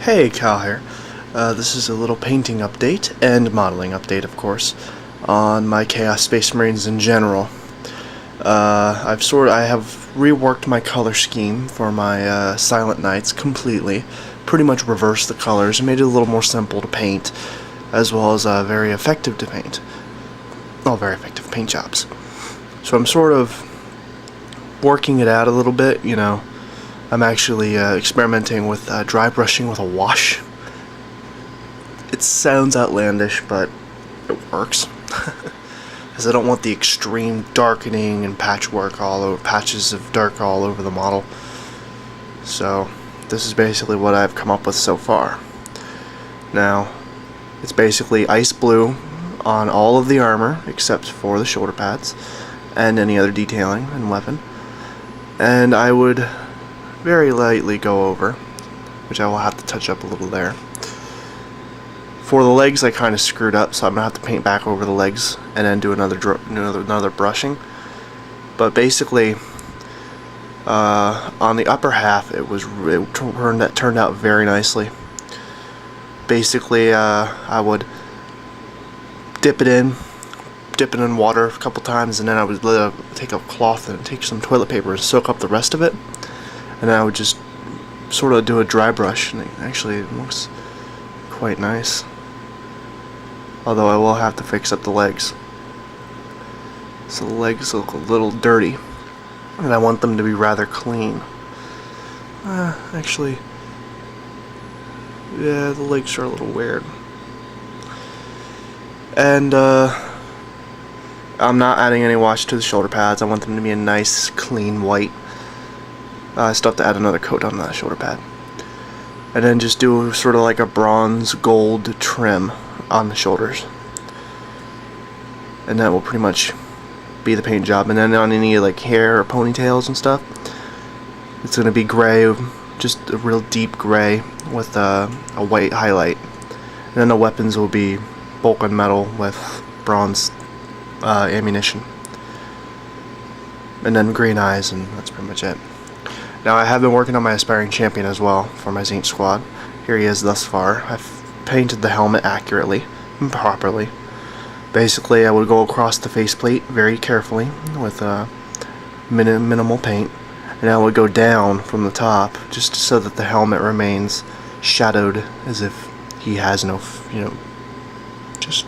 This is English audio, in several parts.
Hey, Cal here. This is a little painting update and modeling update, of course, on my Chaos Space Marines in general. I have reworked my color scheme for my Silent Knights completely. Pretty much reversed the colors and made it a little more simple to paint, as well as very effective to paint. All very effective paint jobs. So I'm sort of working it out a little bit, you know. I'm actually experimenting with dry brushing with a wash. It sounds outlandish, but it works. Because I don't want the extreme darkening and patchwork patches of dark all over the model. So this is basically what I've come up with so far. Now, it's basically ice blue on all of the armor except for the shoulder pads and any other detailing and weapon. And I would very lightly go over, which I will have to touch up a little there. For the legs, I kind of screwed up, so I'm gonna have to paint back over the legs and then do another brushing. But basically, on the upper half, it turned out very nicely. Basically, I would dip it in water a couple times, and then I would take a cloth and take some toilet paper and soak up the rest of it. And I would just sort of do a dry brush, and it looks quite nice. Although I will have to fix up the legs. So the legs look a little dirty, and I want them to be rather clean. Actually, yeah, the legs are a little weird. And I'm not adding any wash to the shoulder pads. I want them to be a nice, clean white. I still have to add another coat on that shoulder pad. And then just do sort of like a bronze gold trim on the shoulders. And that will pretty much be the paint job. And then on any like hair or ponytails and stuff, it's going to be gray, just a real deep gray with a white highlight. And then the weapons will be bulk and metal with bronze ammunition. And then green eyes, and that's pretty much it. Now, I have been working on my aspiring champion as well for my Tzeentch squad. Here he is thus far. I've painted the helmet accurately and properly. Basically, I would go across the faceplate very carefully with minimal paint, and I would go down from the top just so that the helmet remains shadowed as if he has no, just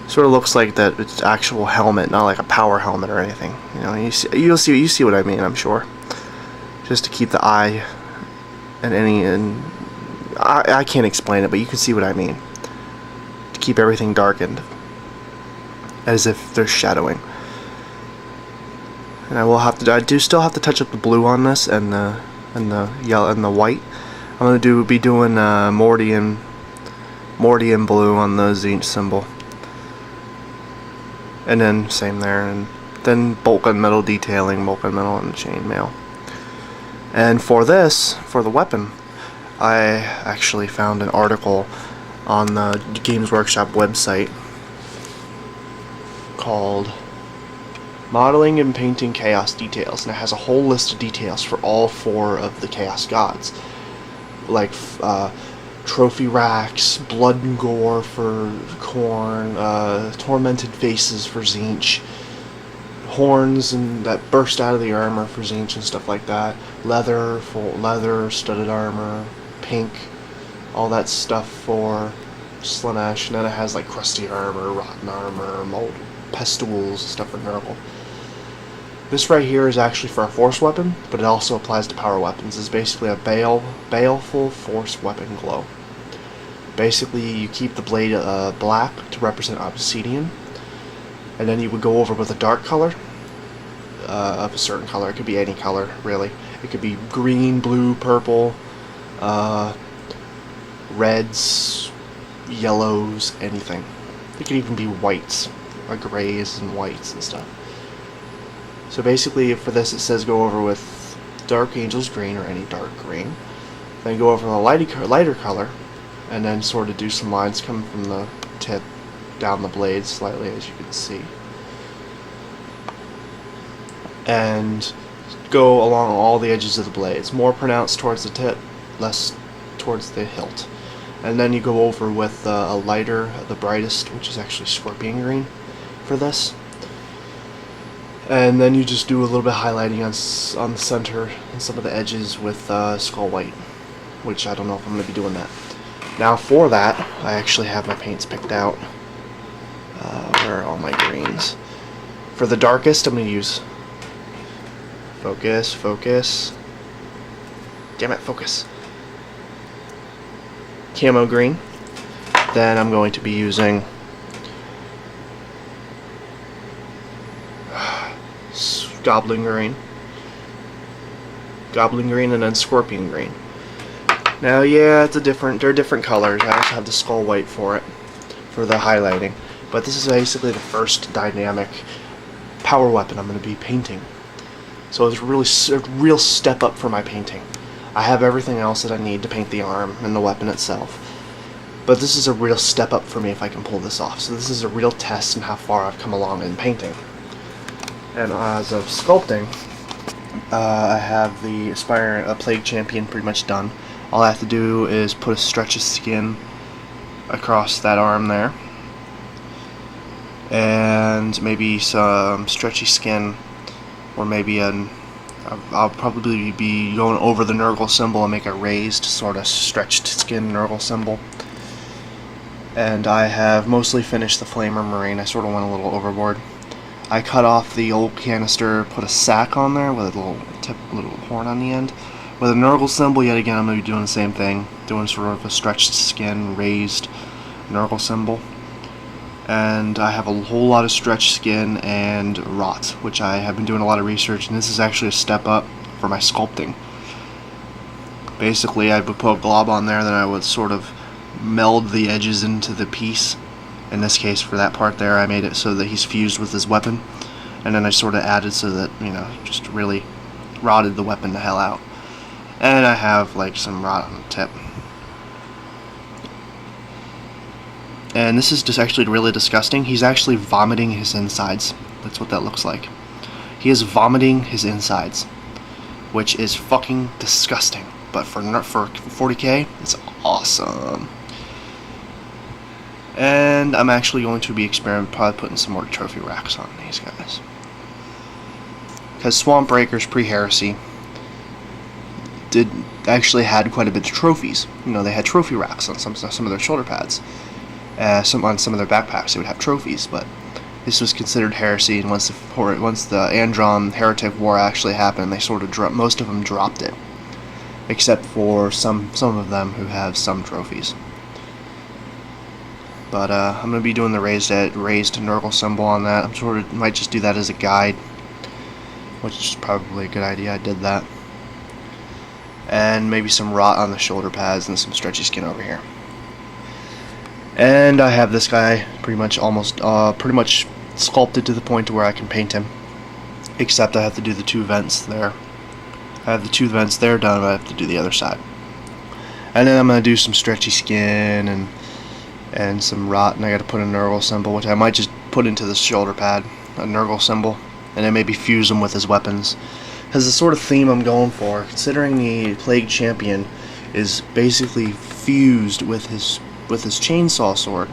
sort of looks like that it's actual helmet, not like a power helmet or anything. You know, you see what I mean, I'm sure. Just to keep the eye and I can't explain it, but you can see what I mean. To keep everything darkened, as if they're shadowing. And I do still have to touch up the blue on this and the yellow and the white. I'm gonna be doing Mordian blue on the Tzeentch symbol, and then same there, and then bulk and metal detailing, bulk and metal and chainmail. And for the weapon, I actually found an article on the Games Workshop website called Modeling and Painting Chaos Details, and it has a whole list of details for all 4 of the Chaos Gods, like trophy racks, blood and gore for Khorne, tormented faces for Tzeentch, horns and that burst out of the armor for Tzeentch and stuff like that, leather studded armor, pink, all that stuff for Slaanesh, and then it has like crusty armor, rotten armor, mold, pustules, stuff for Nurgle. This right here is actually for a force weapon, but it also applies to power weapons. It's basically a baleful force weapon glow. Basically, you keep the blade black to represent obsidian, and then you would go over with a dark color of a certain color. It could be any color, really. It could be green, blue, purple, reds, yellows, anything. It could even be whites, or grays and whites and stuff. So basically, for this, it says go over with Dark Angel's green or any dark green. Then go over the lighter color, and then sort of do some lines coming from the tip down the blade slightly, as you can see, and go along all the edges of the blades, more pronounced towards the tip, less towards the hilt. And then you go over with a lighter, the brightest, which is actually scorpion green for this. And then you just do a little bit of highlighting on the center and some of the edges with skull white, which I don't know if I'm going to be doing that. Now for that, I actually have my paints picked out. Where are all my greens? For the darkest, I'm going to use focus. Damn it, focus. Camo green. Then I'm going to be using goblin green, and then scorpion green. Now, yeah, they're different colors. I also have the skull white for it, for the highlighting. But this is basically the first dynamic power weapon I'm going to be painting. So it's really a real step up for my painting. I have everything else that I need to paint the arm and the weapon itself. But this is a real step up for me if I can pull this off. So this is a real test in how far I've come along in painting. And as of sculpting, I have the Plague Champion pretty much done. All I have to do is put a stretch of skin across that arm there. And maybe some stretchy skin, or maybe I'll probably be going over the Nurgle symbol and make a raised, sort of stretched skin Nurgle symbol. And I have mostly finished the Flamer Marine. I sort of went a little overboard. I cut off the old canister, put a sack on there with a little horn on the end. With a Nurgle symbol, yet again, I'm going to be doing the same thing. Doing sort of a stretched skin, raised Nurgle symbol. And I have a whole lot of stretched skin and rot, which I have been doing a lot of research, and this is actually a step up for my sculpting. Basically, I would put a glob on there, then I would sort of meld the edges into the piece. In this case, for that part there, I made it so that he's fused with his weapon, and then I sort of added so that, you know, just really rotted the weapon the hell out. And I have like some rot on the tip. And this is just actually really disgusting. He's actually vomiting his insides. That's what that looks like. He is vomiting his insides, which is fucking disgusting. But for 40k, it's awesome. And I'm actually going to be probably putting some more trophy racks on these guys. Because Swamp Breakers pre-Heresy actually had quite a bit of trophies. You know, they had trophy racks on some of their shoulder pads. On some of their backpacks they would have trophies, but this was considered heresy, and once the Andron Heretic War actually happened, they sort of most of them dropped it, except for some of them who have some trophies. But I'm going to be doing the raised Nurgle symbol on that. Might just do that as a guide, which is probably a good idea. I did that. And maybe some rot on the shoulder pads and some stretchy skin over here. And I have this guy pretty much sculpted to the point to where I can paint him. Except I have to do the two vents there. I have the two vents there done, but I have to do the other side. And then I'm going to do some stretchy skin and some rot, and I got to put a Nurgle symbol, which I might just put into the shoulder pad, a Nurgle symbol, and then maybe fuse him with his weapons. Because the sort of theme I'm going for, considering the Plague Champion is basically fused with his chainsaw sword,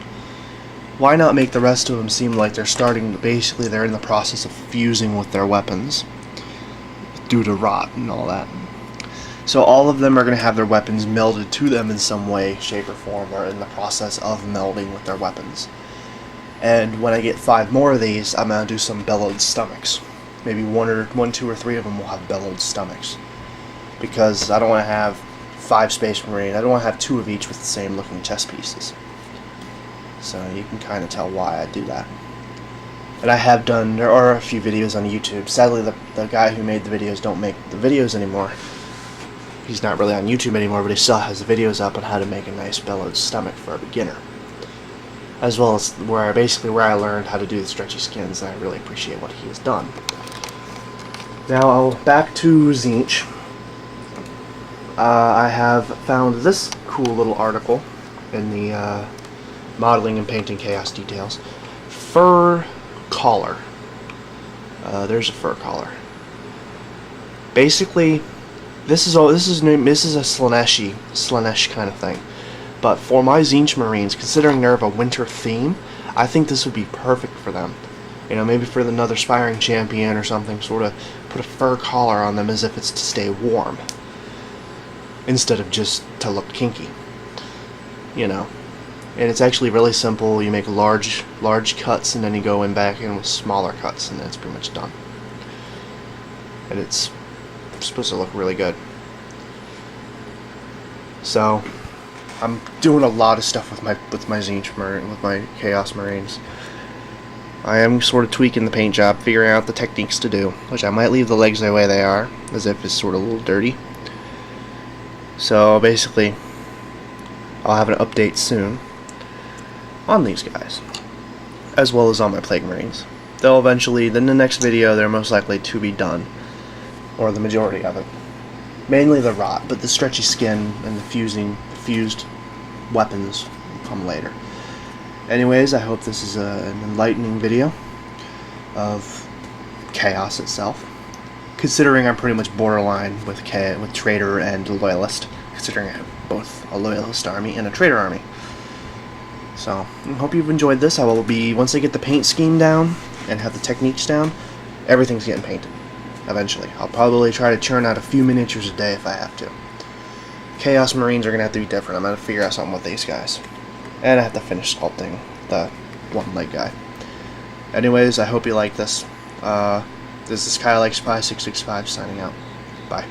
why not make the rest of them seem like they're they're in the process of fusing with their weapons due to rot and all that. So all of them are going to have their weapons melded to them in some way, shape, or form, or in the process of melding with their weapons. And when I get 5 more of these, I'm going to do some bellowed stomachs. Maybe 1, 2, or 3 of them will have bellowed stomachs. Because I don't want to have 5 Space Marine. I don't want to have 2 of each with the same looking chest pieces. So you can kind of tell why I do that. And there are a few videos on YouTube. Sadly, the guy who made the videos don't make the videos anymore. He's not really on YouTube anymore, but he still has the videos up on how to make a nice bellowed stomach for a beginner. As well as where I learned how to do the stretchy skins, and I really appreciate what he has done. Now, back to Tzeentch. I have found this cool little article in the Modeling and Painting Chaos Details. Fur collar. There's a fur collar. Basically, This is a Slanesh kind of thing. But for my Tzeentch Marines, considering they're of a winter theme, I think this would be perfect for them. You know, maybe for another Aspiring Champion or something, sort of put a fur collar on them as if it's to stay warm, instead of just to look kinky. You know. And it's actually really simple. You make large cuts, and then you go back in with smaller cuts, and then it's pretty much done. And it's supposed to look really good. So I'm doing a lot of stuff with my Tzeentch Marine, with my Chaos Marines. I am sort of tweaking the paint job, figuring out the techniques to do, which I might leave the legs the way they are, as if it's sort of a little dirty. So basically, I'll have an update soon on these guys, as well as on my Plague Marines. They'll eventually, then the next video, they're most likely to be done, or the majority of it. Mainly the rot, but the stretchy skin and the fused weapons will come later. Anyways, I hope this is an enlightening video of Chaos itself, considering I'm pretty much borderline with Traitor and Loyalist, considering I have both a Loyalist army and a Traitor army. So, I hope you've enjoyed this. I will be, once I get the paint scheme down and have the techniques down, everything's getting painted. Eventually. I'll probably try to churn out a few miniatures a day if I have to. Chaos Marines are going to have to be different. I'm going to figure out something with these guys. And I have to finish sculpting the one-leg guy. Anyways, I hope you like this. This is KyleXPie665 signing out. Bye.